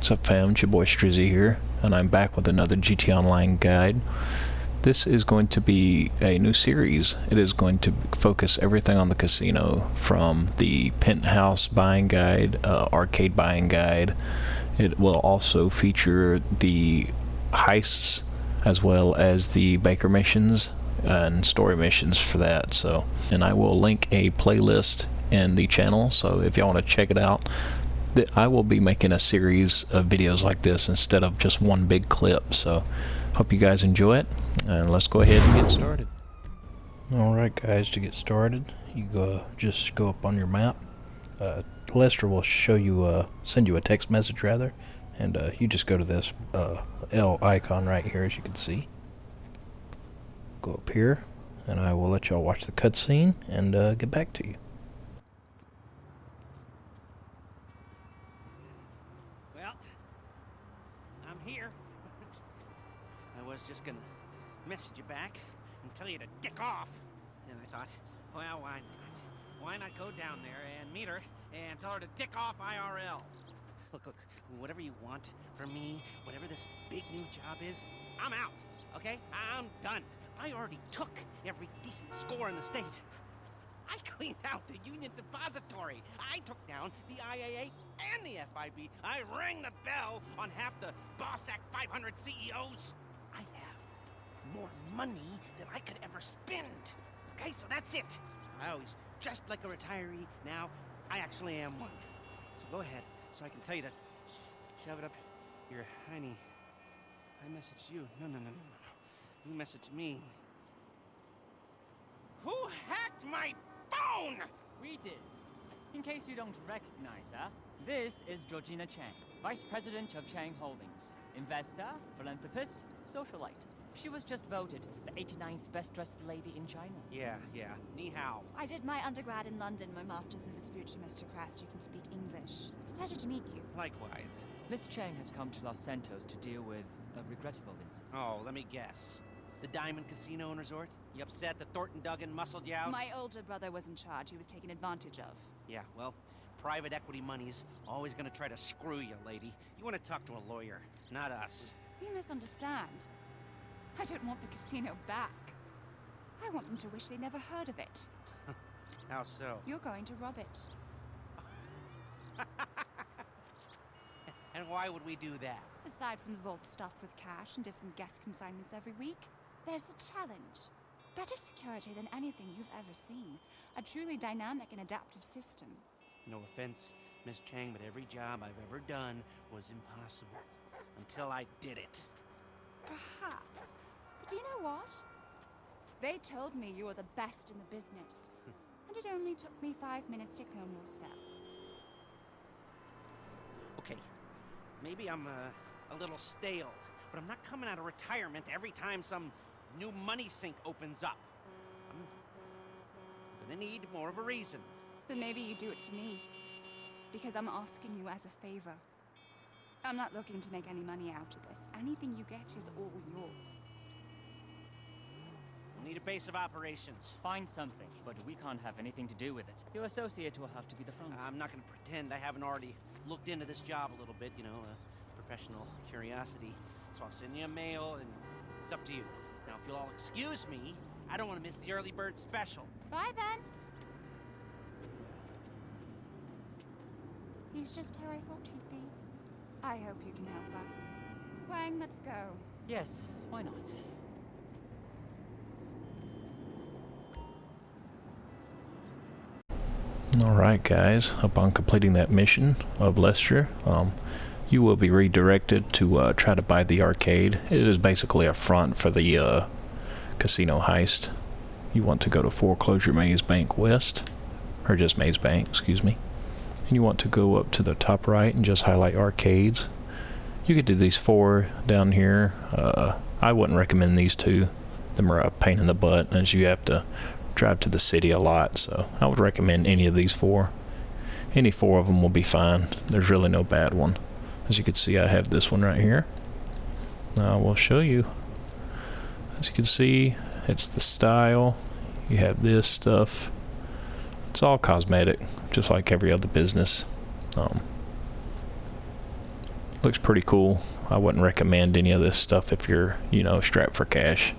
What's up, fam? It's your boy Strizzy here, and I'm back with another GT Online guide. This is going to be a new series. It is going to focus everything on the casino, from the Penthouse buying guide, arcade buying guide. It will also feature the heists as well as the Baker missions and story missions for that. So, and I will link a playlist in the channel, so if y'all want to check it out, I will be making a series of videos like this instead of just one big clip. So hope you guys enjoy it, and let's go ahead and get started. Alright guys, to get started, you just go up on your map. Lester will show you, send you a text message rather, and you just go to this L icon right here, as you can see. Go up here, and I will let y'all watch the cutscene and get back to you. Here. I was just gonna message you back and tell you to dick off. And I thought, well, why not? Why not go down there and meet her and tell her to dick off IRL? Look, whatever you want from me, whatever this big new job is, I'm out, okay? I'm done. I already took every decent score in the state. I cleaned out the Union Depository. I took down the IAA and the FIB. I rang the bell on half the Boss Act 500 CEOs. I have more money than I could ever spend. Okay, so that's it. I always dressed like a retiree. Now, I actually am one. So go ahead, so I can tell you to shove it up your hiney. I messaged you. No. You messaged me. Who hacked my phone? We did. In case you don't recognize her, this is Georgina Chang, Vice President of Chang Holdings. Investor, philanthropist, socialite. She was just voted the 89th best-dressed lady in China. Yeah. Ni hao. I did my undergrad in London, my master's in dispute to Mr. Crest. You can speak English. It's a pleasure to meet you. Likewise. Miss Chang has come to Los Santos to deal with a regrettable incident. Oh, let me guess. The Diamond Casino and Resort? You upset that Thornton Duggan muscled you out? My older brother was in charge. He was taken advantage of. Yeah, well, private equity money's always gonna try to screw you, lady. You want to talk to a lawyer, not us. You misunderstand. I don't want the casino back. I want them to wish they never heard of it. How so? You're going to rob it. And why would we do that? Aside from the vault stuffed with cash and different guest consignments every week, there's the challenge. Better security than anything you've ever seen. A truly dynamic and adaptive system. No offense, Miss Chang, but every job I've ever done was impossible. Until I did it. Perhaps. But do you know what? They told me you were the best in the business. And it only took me 5 minutes to clone your cell. Okay, maybe I'm a little stale, but I'm not coming out of retirement every time some new money sink opens up. I'm gonna need more of a reason. Then maybe you do it for me. Because I'm asking you as a favor. I'm not looking to make any money out of this. Anything you get is all yours. We'll need a base of operations. Find something, but we can't have anything to do with it. Your associate will have to be the front. I'm not gonna pretend I haven't already looked into this job a little bit, you know, professional curiosity. So I'll send you a mail, and it's up to you. Now, if you'll all excuse me, I don't want to miss the early bird special. Bye then. He's just who I thought he'd be. I hope you can help us. Wang, let's go. Yes, why not? Alright guys, upon completing that mission of Lester, you will be redirected to try to buy the arcade. It is basically a front for the casino heist. You want to go to Foreclosure Maze Bank West, or just Maze Bank, excuse me. And you want to go up to the top right and just highlight arcades. You could do these 4 down here. I wouldn't recommend these 2. Them are a pain in the butt, as you have to drive to the city a lot, so I would recommend any of these 4. Any 4 of them will be fine. There's really no bad one. As you can see, I have this one right here. I will show you. As you can see, it's the style. You have this stuff. It's all cosmetic, just like every other business. Looks pretty cool. I wouldn't recommend any of this stuff if you're, you know, strapped for cash.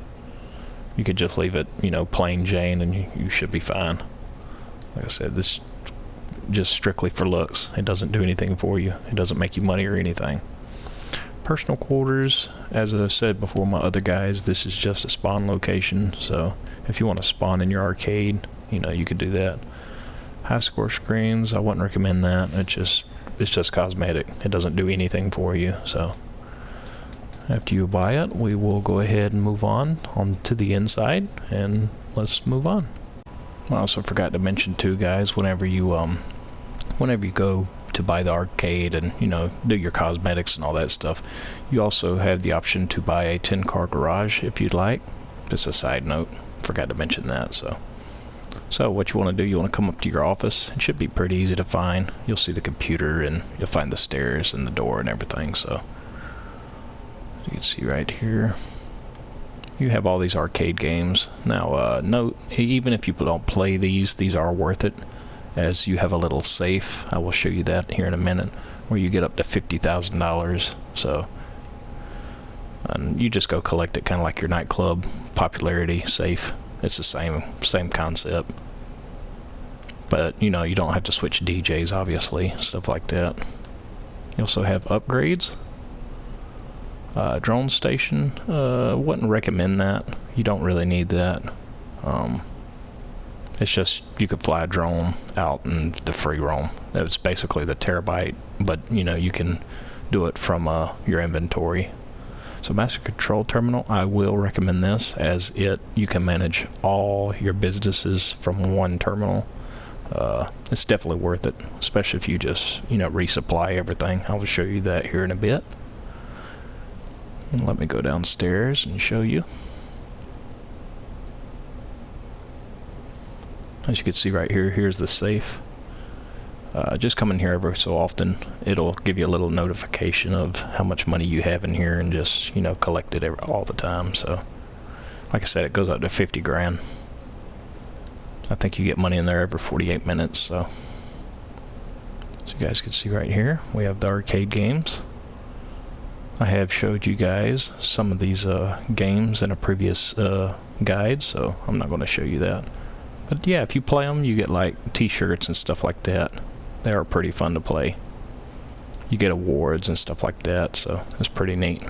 You could just leave it, you know, plain Jane, and you should be fine. Like I said, this just strictly for looks. It doesn't do anything for you. It doesn't make you money or anything. Personal quarters, as I said before, my other guys, this is just a spawn location. So if you want to spawn in your arcade, you know, you could do that. High score screens, I wouldn't recommend that. It's just cosmetic. It doesn't do anything for you. So after you buy it, we will go ahead and move on to the inside, and let's move on. I also forgot to mention too, guys, whenever you go to buy the arcade and, you know, do your cosmetics and all that stuff, you also have the option to buy a 10-car garage if you'd like. Just a side note, forgot to mention that. So what you want to do, you want to come up to your office. It should be pretty easy to find. You'll see the computer, and you'll find the stairs and the door and everything. So you can see right here, you have all these arcade games. Now note, even if you don't play these are worth it, as you have a little safe. I will show you that here in a minute, where you get up to $50,000. So and you just go collect it, kind of like your nightclub popularity safe. It's the same concept, but you know, you don't have to switch DJs, obviously, stuff like that. You also have upgrades. Drone station, wouldn't recommend that. You don't really need that. It's just you could fly a drone out in the free roam. It's basically the terabyte, but you know, you can do it from your inventory. So master control terminal, I will recommend this, as you can manage all your businesses from one terminal. It's definitely worth it, especially if you just, you know, resupply everything. I will show you that here in a bit. And let me go downstairs and show you. As you can see right here, here's the safe. Just come in here every so often. It'll give you a little notification of how much money you have in here, and just, you know, collect it all the time. So like I said, it goes up to 50 grand. I think you get money in there every 48 minutes. So you guys can see right here, we have the arcade games. I have showed you guys some of these games in a previous guide, so I'm not going to show you that. But yeah, if you play them, you get like t-shirts and stuff like that. They are pretty fun to play. You get awards and stuff like that, so it's pretty neat.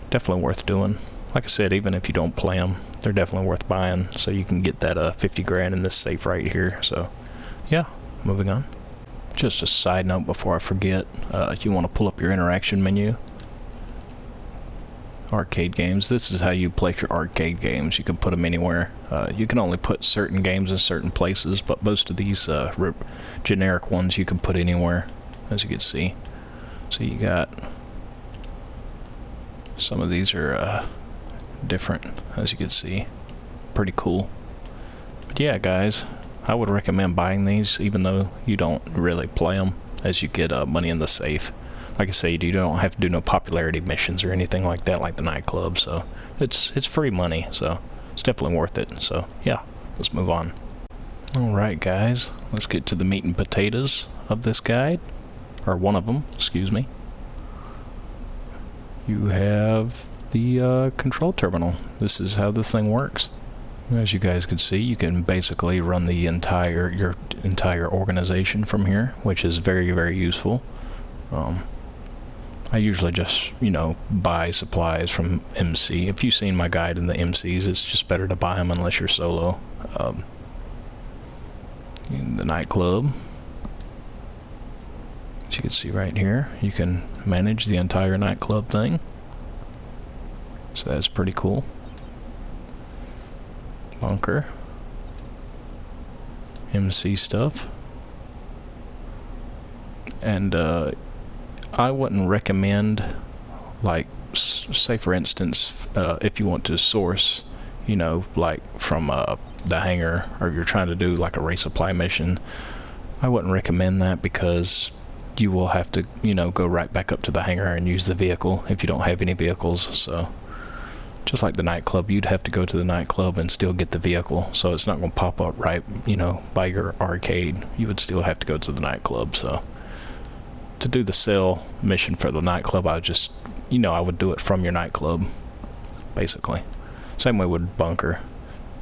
Definitely worth doing. Like I said, even if you don't play them, they're definitely worth buying, so you can get that 50 grand in this safe right here. So yeah, moving on. Just a side note before I forget, you want to pull up your interaction menu. Arcade games, this is how you place your arcade games. You can put them anywhere. You can only put certain games in certain places, but most of these generic ones you can put anywhere, as you can see. So you got some of these are different, as you can see. Pretty cool. But yeah, guys, I would recommend buying these, even though you don't really play them, as you get money in the safe. Like I said, you don't have to do no popularity missions or anything like that, like the nightclub. So it's free money, so it's definitely worth it. So yeah, let's move on. Alright guys, let's get to the meat and potatoes of this guide, or one of them, excuse me. You have the control terminal. This is how this thing works. As you guys can see, you can basically run your entire organization from here, which is very, very useful. I usually just, you know, buy supplies from MC. If you've seen my guide in the MCs, it's just better to buy them unless you're solo. In the nightclub, as you can see right here, you can manage the entire nightclub thing. So that's pretty cool. Bunker. MC stuff. And I wouldn't recommend, like, say for instance, if you want to source, you know, like from the hangar, or you're trying to do like a resupply mission, I wouldn't recommend that, because you will have to, you know, go right back up to the hangar and use the vehicle if you don't have any vehicles. So just like the nightclub, you'd have to go to the nightclub and still get the vehicle, so it's not going to pop up right, you know, by your arcade. You would still have to go to the nightclub. So to do the sale mission for the nightclub, I would just, you know, I would do it from your nightclub, basically. Same way with bunker.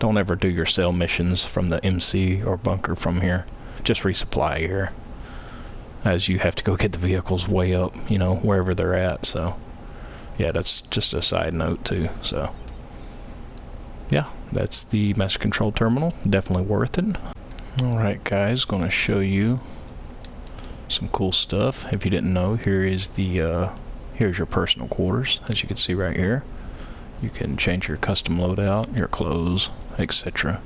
Don't ever do your sale missions from the MC or bunker from here. Just resupply here, as you have to go get the vehicles way up, you know, wherever they're at. So yeah, that's just a side note too. So yeah, that's the master control terminal. Definitely worth it. Alright guys, gonna show you some cool stuff. If you didn't know, here is the here's your personal quarters, as you can see right here. You can change your custom loadout, your clothes, etc.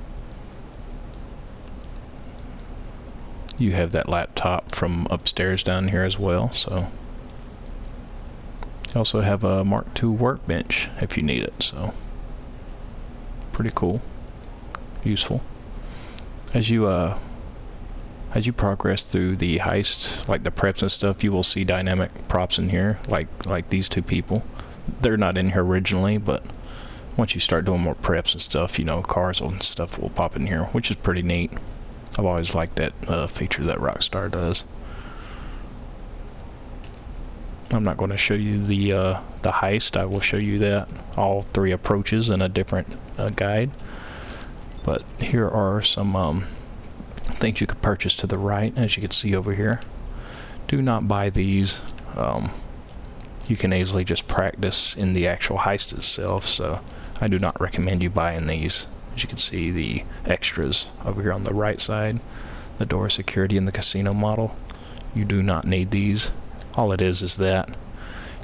You have that laptop from upstairs down here as well, so you also have a Mark II workbench if you need it, so pretty cool, useful. As you progress through the heist, like the preps and stuff, you will see dynamic props in here, like these two people. They're not in here originally, but once you start doing more preps and stuff, you know, cars and stuff will pop in here, which is pretty neat. I've always liked that feature that Rockstar does. I'm not going to show you the heist. I will show you that, all three approaches in a different guide. But here are some things you could purchase to the right, as you can see over here. Do not buy these. You can easily just practice in the actual heist itself, so I do not recommend you buying these. As you can see, the extras over here on the right side, the door security and the casino model, you do not need these. All it is that.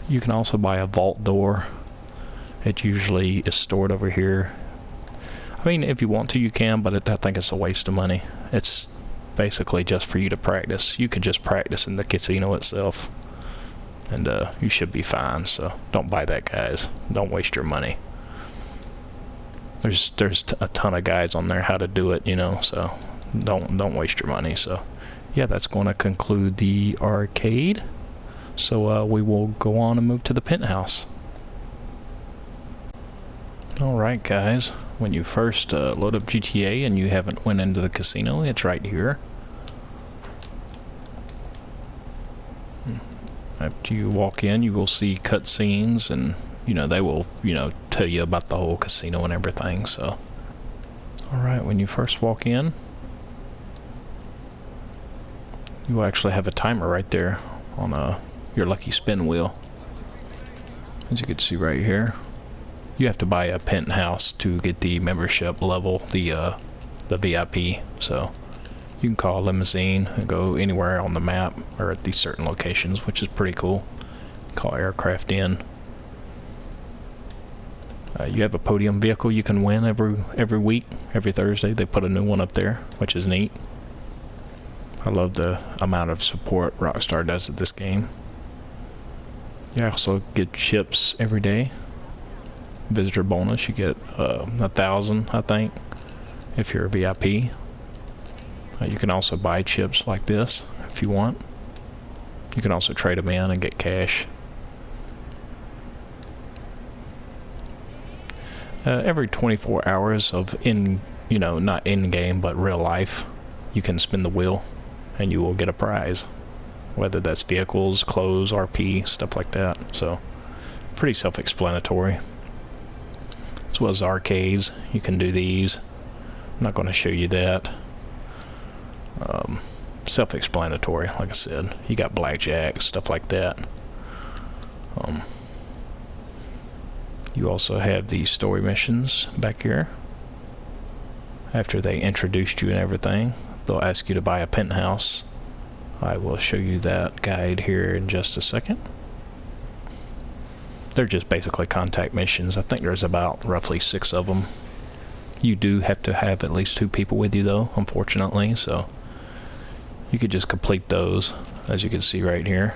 You can also buy a vault door. It usually is stored over here. I mean, if you want to, you can, but I think it's a waste of money. It's basically just for you to practice. You could just practice in the casino itself, and you should be fine. So don't buy that, guys. Don't waste your money. There's a ton of guides on there how to do it, you know, so don't waste your money. So yeah, that's going to conclude the arcade. So we will go on and move to the penthouse. Alright guys, when you first load up GTA and you haven't went into the casino, it's right here. After you walk in, you will see cutscenes, and you know, they will, you know, tell you about the whole casino and everything. So alright, when you first walk in, you will actually have a timer right there on your lucky spin wheel, as you can see right here. You have to buy a penthouse to get the membership level, the VIP. So you can call a limousine and go anywhere on the map or at these certain locations, which is pretty cool. Call aircraft in. You have a podium vehicle you can win every week, every Thursday. They put a new one up there, which is neat. I love the amount of support Rockstar does at this game. You also get chips every day. Visitor bonus, you get 1,000, I think, if you're a VIP. You can also buy chips like this if you want. You can also trade them in and get cash. Every 24 hours of not in game but real life, you can spin the wheel and you will get a prize, whether that's vehicles, clothes, RP, stuff like that. So pretty self-explanatory. As well as arcades, you can do these. I'm not going to show you that. Self-explanatory, like I said. You got blackjack, stuff like that. You also have the story missions back here. After they introduced you and everything, they'll ask you to buy a penthouse. I will show you that guide here in just a second. They're just basically contact missions. I think there's about roughly 6 of them. You do have to have at least 2 people with you though, unfortunately, so you could just complete those, as you can see right here.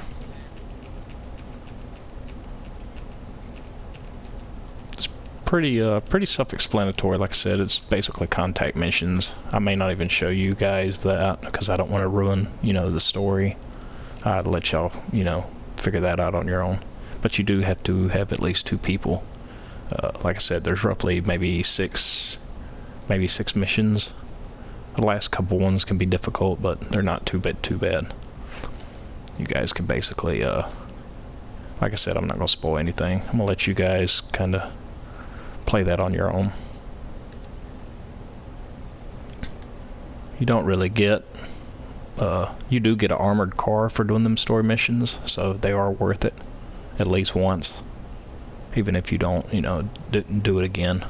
It's pretty self-explanatory. Like I said, it's basically contact missions. I may not even show you guys that because I don't want to ruin, the story. I'd let y'all, figure that out on your own. But you do have to have at least 2 people. Like I said, there's roughly maybe six missions. The last couple ones can be difficult, but they're not too bad. you guys can basically, like I said, I'm not going to spoil anything. I'm going to let you guys kind of play that on your own. You don't really get, you do get an armored car for doing them story missions, so they are worth it at least once, even if you don't, you know, didn't do it again.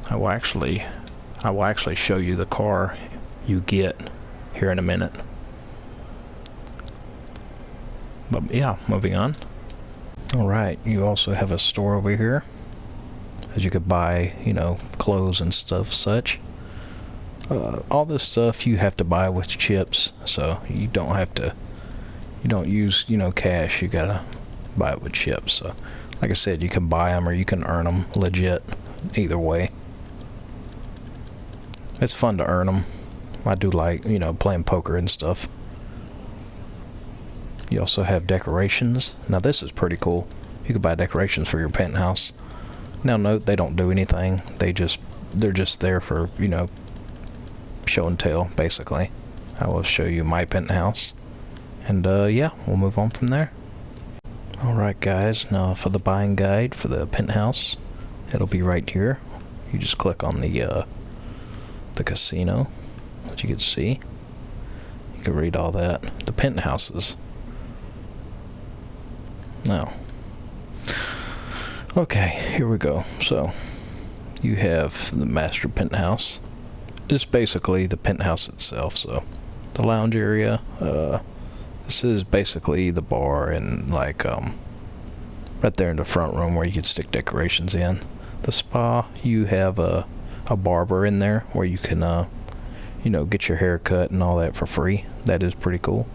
I will actually show you the car you get here in a minute. But yeah, moving on. Alright, you also have a store over here, as you could buy, you know, clothes and stuff such. All this stuff you have to buy with chips, so you don't have to, you don't use, you know, cash, you gotta buy it with chips. So like I said, you can buy them or you can earn them legit, either way. It's fun to earn them. I do like, you know, playing poker and stuff. You also have decorations. Now this is pretty cool. You can buy decorations for your penthouse. Now note, they don't do anything. They're just there for, you know, show and tell, basically. I will show you my penthouse. And yeah, we'll move on from there. Alright guys, now for the buying guide for the penthouse, it'll be right here. You just click on the casino, as you can see. You can read all that. The penthouses. Now, okay, here we go. So, you have the master penthouse. It's basically the penthouse itself. So, the lounge area. This is basically the bar and like right there in the front room where you could stick decorations in. The spa, you have a barber in there where you can you know, get your hair cut and all that for free. That is pretty cool.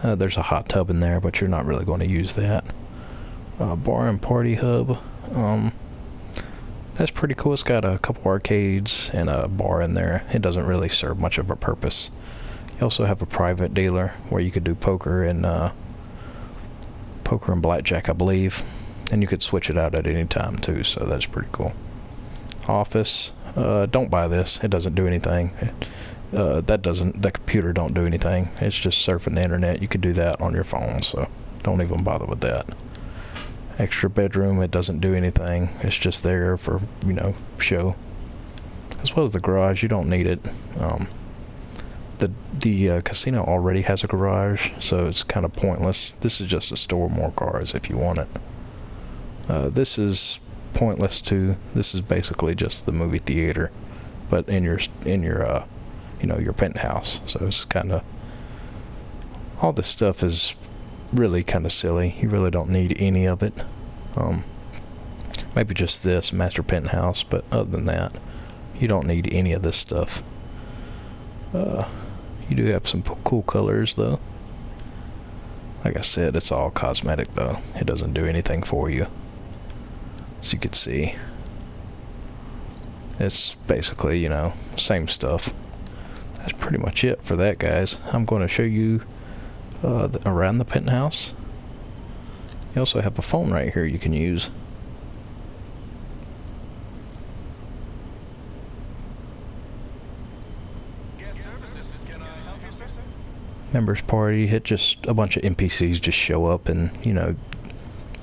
There's a hot tub in there, but you're not really going to use that. Bar and party hub. That's pretty cool. It's got a couple arcades and a bar in there. It doesn't really serve much of a purpose. You also have a private dealer where you could do poker and blackjack, I believe. And you could switch it out at any time too, so that's pretty cool. Office. Don't buy this. It doesn't do anything. The computer don't do anything. It's just surfing the internet. You could do that on your phone, so don't even bother with that. Extra bedroom, it doesn't do anything. It's just there for, you know, show. As well as the garage, you don't need it. The casino already has a garage, so it's kind of pointless. This is just to store more cars if you want it. This is pointless too. This is basically just the movie theater, but in your you know, your penthouse. So it's kind of, all this stuff is really kind of silly. You really don't need any of it. Maybe just this master penthouse, but other than that, you don't need any of this stuff. You do have some cool colors though. Like I said, it's all cosmetic though. It doesn't do anything for you. As you can see, it's basically, you know, same stuff. That's pretty much it for that, guys. I'm going to show you around the penthouse. You also have a phone right here you can use. Members party, it just a bunch of NPCs just show up and, you know,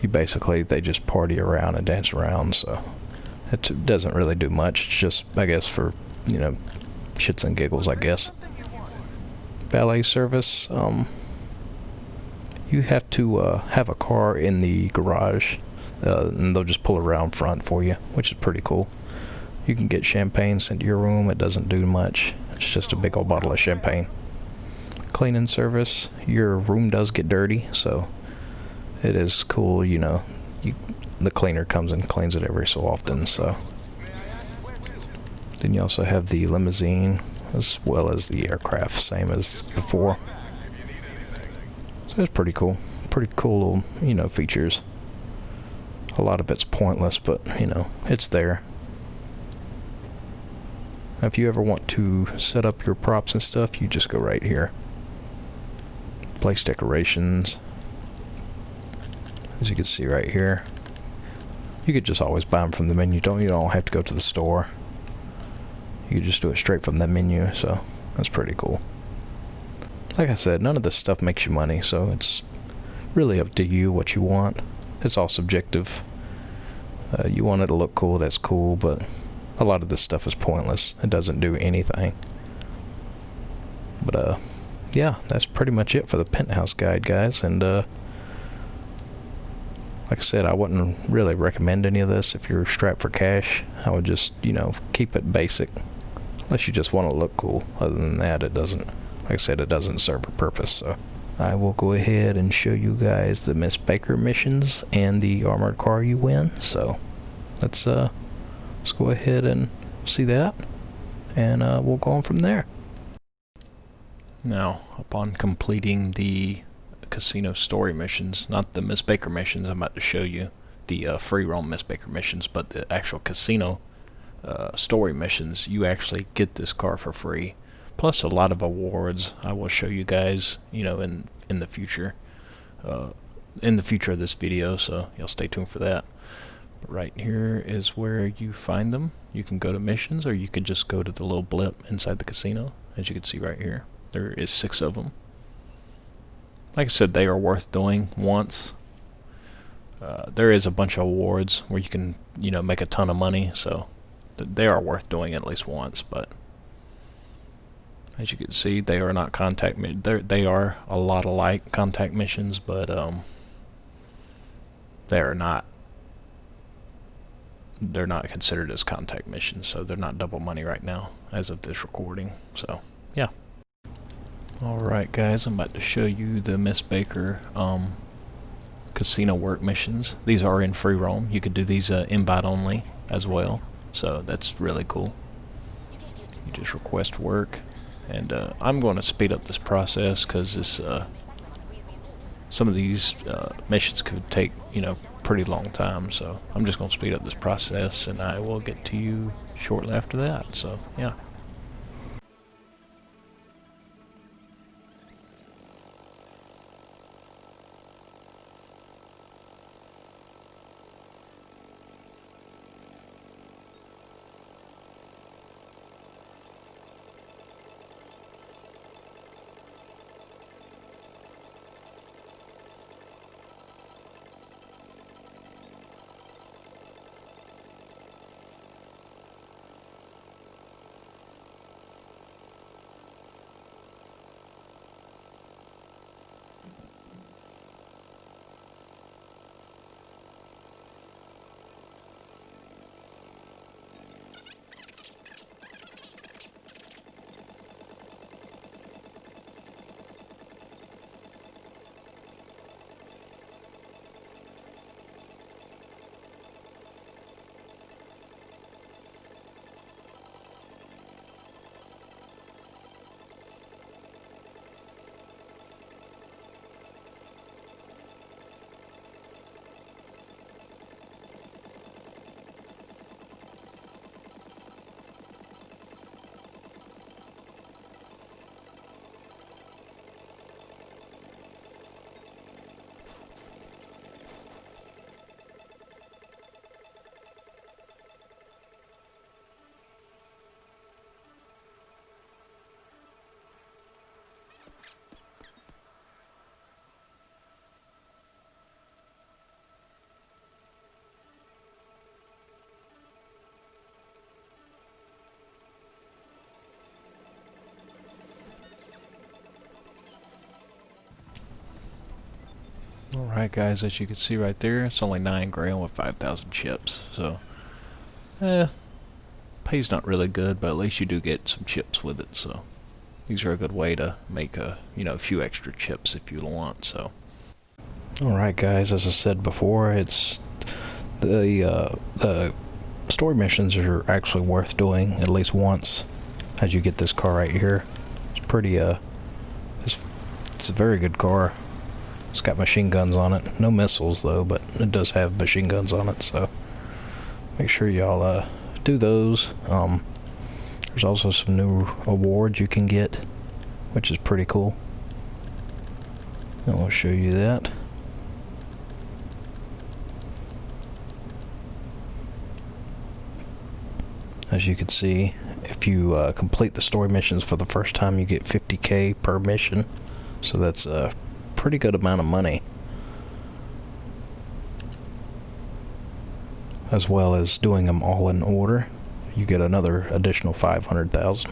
they just party around and dance around, so it doesn't really do much. It's just, I guess, for, you know, shits and giggles, I guess. Valet service, you have to have a car in the garage, and they'll just pull around front for you, which is pretty cool. You can get champagne sent to your room. It doesn't do much. It's just a big old bottle of champagne. Cleaning service, your room does get dirty, so it is cool, you know, the cleaner comes and cleans it every so often. So then you also have the limousine as well as the aircraft, same as before. So it's pretty cool little, you know, features. A lot of it's pointless, but, you know, it's there. Now, if you ever want to set up your props and stuff, you just go right here. Place decorations. As you can see right here, you could just always buy them from the menu. You don't have to go to the store. You can just do it straight from the menu, so that's pretty cool. like I said, none of this stuff makes you money, so it's really up to you what you want. It's all subjective. You want it to look cool, that's cool, but a lot of this stuff is pointless. It doesn't do anything. But yeah, that's pretty much it for the Penthouse guide, guys. And like I said, I wouldn't really recommend any of this if you're strapped for cash. I would just, you know, keep it basic, unless you just want to look cool. Other than that, it doesn't, like I said, it doesn't serve a purpose. So I will go ahead and show you guys the Miss Baker missions and the armored car you win. So let's go ahead and see that, and we'll go on from there. Now, upon completing the casino story missions, not the Miss Baker missions, I'm about to show you the free roam Miss Baker missions, but the actual casino story missions, you actually get this car for free, plus a lot of awards. I will show you guys, you know, in the future of this video, so you'll stay tuned for that. But right here is where you find them. You can go to missions, or you can just go to the little blip inside the casino. As you can see right here, there is 6 of them. Like I said, they are worth doing once. There is a bunch of awards where you can, you know, make a ton of money, so they are worth doing at least once. But as you can see, they are not contact missions. They are a lot alike contact missions, but they're not considered as contact missions, so they're not double money right now as of this recording. So yeah. Alright guys, I'm about to show you the Miss Baker casino work missions. These are in free roam. You could do these invite only as well, so that's really cool. You just request work, and I'm going to speed up this process because this some of these missions could take, you know, pretty long time, so I'm just going to speed up this process, and I will get to you shortly after that. So yeah. Alright guys, as you can see right there, it's only 9 grand with 5,000 chips, so pay's not really good, but at least you do get some chips with it. So these are a good way to make a, you know, a few extra chips if you want. So alright guys, as I said before, it's the story missions are actually worth doing at least once. As you get this car right here, it's pretty it's a very good car. It's got machine guns on it. No missiles though, but it does have machine guns on it, so make sure y'all do those. There's also some new awards you can get, which is pretty cool. And I'll show you that. As you can see, if you complete the story missions for the first time, you get 50k per mission. So that's a pretty good amount of money. As well as doing them all in order, you get another additional 500,000.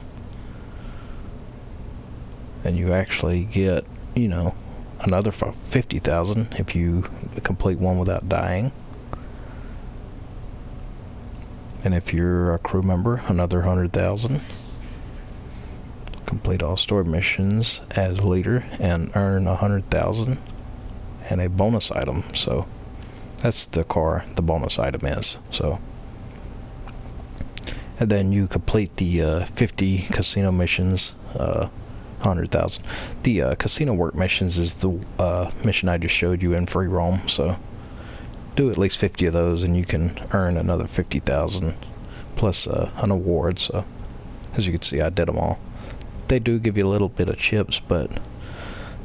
And you actually get, you know, another 50,000 if you complete one without dying. And if you're a crew member, another 100,000. Complete all story missions as leader and earn 100,000 and a bonus item. So that's the car the bonus item is. So, and then you complete the 50 casino missions, 100,000. The casino work missions is the mission I just showed you in free roam. So do at least 50 of those and you can earn another 50,000 plus an award. So as you can see, I did them all. They do give you a little bit of chips, but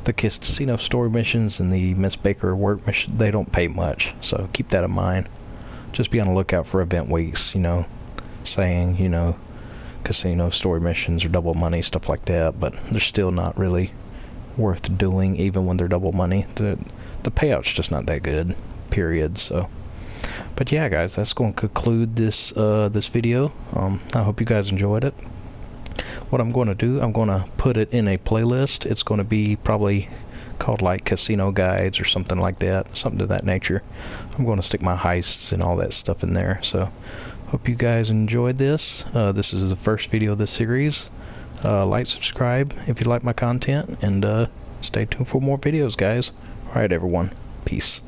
the casino story missions and the Miss Baker work mission, they don't pay much, so keep that in mind. Just be on the lookout for event weeks, you know, saying, you know, casino story missions are double money, stuff like that, but they're still not really worth doing even when they're double money. The payout's just not that good, period. So, but yeah guys, that's going to conclude this this video. I hope you guys enjoyed it. What I'm going to do, I'm going to put it in a playlist. It's going to be probably called like Casino Guides or something like that, something to that nature. I'm going to stick my heists and all that stuff in there. So hope you guys enjoyed this. This is the first video of this series. Like, subscribe if you like my content, and stay tuned for more videos, guys. Alright everyone, peace.